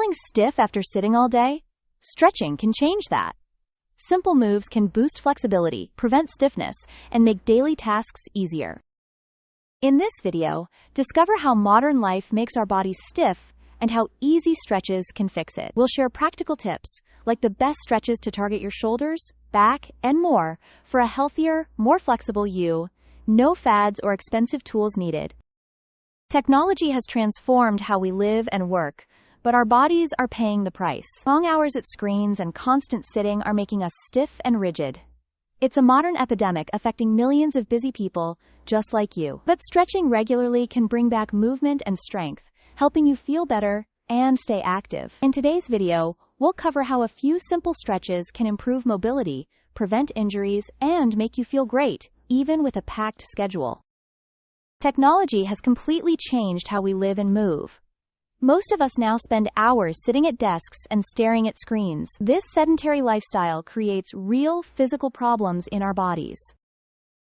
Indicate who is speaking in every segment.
Speaker 1: Feeling stiff after sitting all day? Stretching can change that. Simple moves can boost flexibility, prevent stiffness, and make daily tasks easier. In this video, discover how modern life makes our bodies stiff and how easy stretches can fix it. We'll share practical tips, like the best stretches to target your shoulders, back, and more for a healthier, more flexible you. No fads or expensive tools needed. Technology has transformed how we live and work, but our bodies are paying the price. Long hours at screens and constant sitting are making us stiff and rigid. It's a modern epidemic affecting millions of busy people just like you. But stretching regularly can bring back movement and strength, helping you feel better and stay active. In today's video, we'll cover how a few simple stretches can improve mobility, prevent injuries, and make you feel great, even with a packed schedule. Technology has completely changed how we live and move. Most of us now spend hours sitting at desks and staring at screens. This sedentary lifestyle creates real physical problems in our bodies.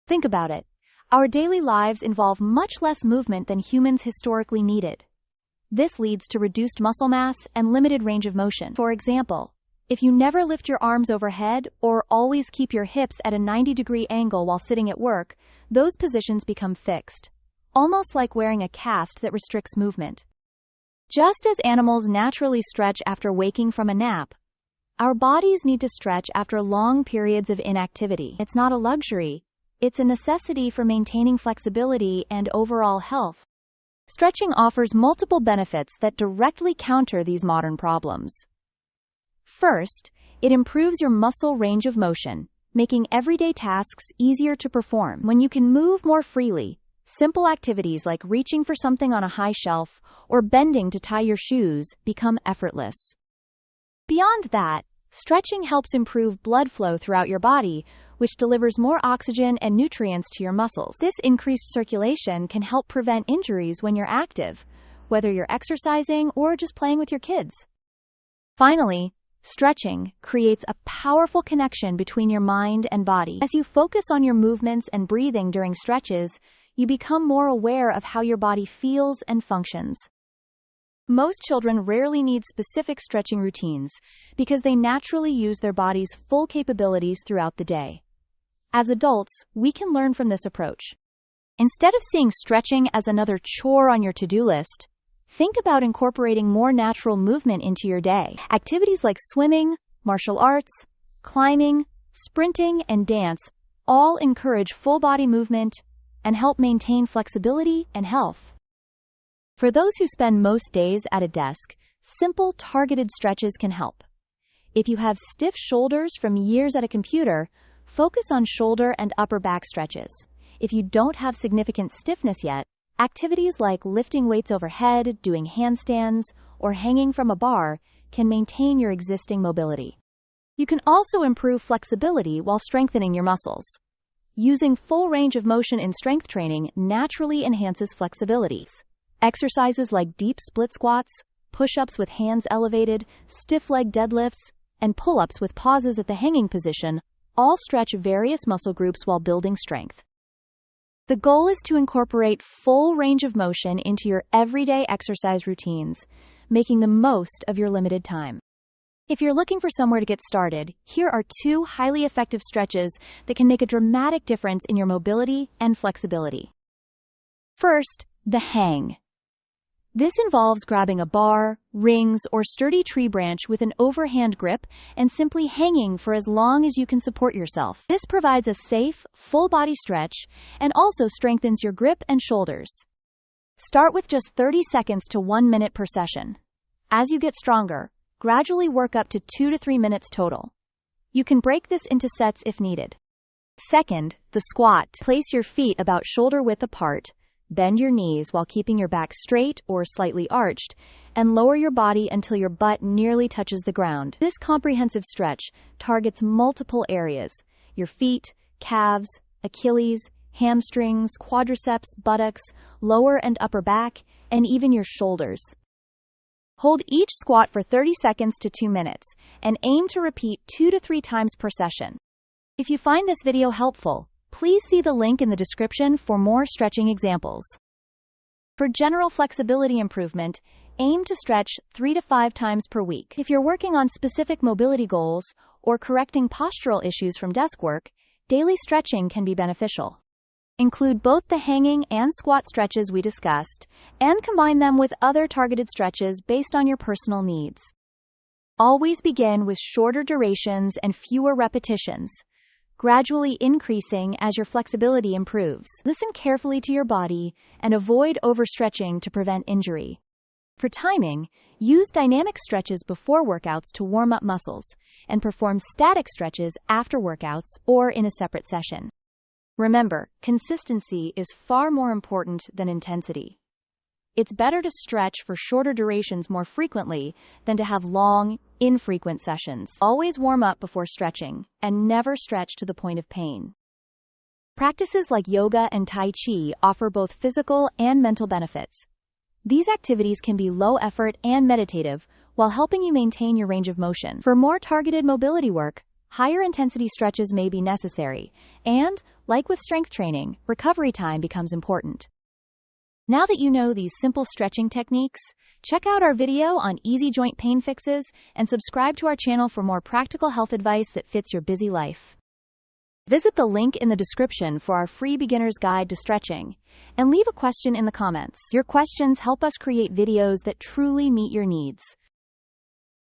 Speaker 1: Think about it. Our daily lives involve much less movement than humans historically needed. This leads to reduced muscle mass and limited range of motion. For example, if you never lift your arms overhead or always keep your hips at a 90-degree angle while sitting at work, those positions become fixed, almost like wearing a cast that restricts movement. Just as animals naturally stretch after waking from a nap, our bodies need to stretch after long periods of inactivity. It's not a luxury, it's a necessity for maintaining flexibility and overall health. Stretching offers multiple benefits that directly counter these modern problems. First, it improves your muscle range of motion, making everyday tasks easier to perform. When you can move more freely, simple activities like reaching for something on a high shelf or bending to tie your shoes become effortless. Beyond that, stretching helps improve blood flow throughout your body, which delivers more oxygen and nutrients to your muscles. This increased circulation can help prevent injuries when you're active, whether you're exercising or just playing with your kids. Finally, stretching creates a powerful connection between your mind and body. As you focus on your movements and breathing during stretches, you become more aware of how your body feels and functions. Most children rarely need specific stretching routines because they naturally use their body's full capabilities throughout the day. As adults, we can learn from this approach. Instead of seeing stretching as another chore on your to-do list, think about incorporating more natural movement into your day. Activities like swimming, martial arts, climbing, sprinting, and dance all encourage full-body movement and help maintain flexibility and health. For those who spend most days at a desk, simple targeted stretches can help. If you have stiff shoulders from years at a computer, focus on shoulder and upper back stretches. If you don't have significant stiffness yet, activities like lifting weights overhead, doing handstands, or hanging from a bar can maintain your existing mobility. You can also improve flexibility while strengthening your muscles. Using full range of motion in strength training naturally enhances flexibility. Exercises like deep split squats, push-ups with hands elevated, stiff leg deadlifts, and pull-ups with pauses at the hanging position all stretch various muscle groups while building strength. The goal is to incorporate full range of motion into your everyday exercise routines, making the most of your limited time. If you're looking for somewhere to get started, here are 2 highly effective stretches that can make a dramatic difference in your mobility and flexibility. First, the hang. This involves grabbing a bar, rings, or sturdy tree branch with an overhand grip and simply hanging for as long as you can support yourself. This provides a safe, full-body stretch and also strengthens your grip and shoulders. Start with just 30 seconds to 1 minute per session. As you get stronger, gradually work up to 2 to 3 minutes total. You can break this into sets if needed. Second, the squat. Place your feet about shoulder width apart, bend your knees while keeping your back straight or slightly arched, and lower your body until your butt nearly touches the ground. This comprehensive stretch targets multiple areas: your feet, calves, Achilles, hamstrings, quadriceps, buttocks, lower and upper back, and even your shoulders. Hold each squat for 30 seconds to 2 minutes, and aim to repeat 2 to 3 times per session. If you find this video helpful, please see the link in the description for more stretching examples. For general flexibility improvement, Aim to stretch 3 to 5 times per week. If you're working on specific mobility goals or correcting postural issues from desk work, daily stretching can be beneficial. Include both the hanging and squat stretches we discussed, and combine them with other targeted stretches based on your personal needs. Always begin with shorter durations and fewer repetitions, gradually increasing as your flexibility improves. Listen carefully to your body and avoid overstretching to prevent injury. For timing, use dynamic stretches before workouts to warm up muscles, and perform static stretches after workouts or in a separate session. Remember, consistency is far more important than intensity. It's better to stretch for shorter durations more frequently than to have long, infrequent sessions. Always warm up before stretching, and never stretch to the point of pain. Practices like yoga and Tai Chi offer both physical and mental benefits. These activities can be low effort and meditative, while helping you maintain your range of motion. For more targeted mobility work, higher intensity stretches may be necessary, and, like with strength training, recovery time becomes important. Now that you know these simple stretching techniques, check out our video on easy joint pain fixes and subscribe to our channel for more practical health advice that fits your busy life. Visit the link in the description for our free beginner's guide to stretching, and leave a question in the comments. Your questions help us create videos that truly meet your needs.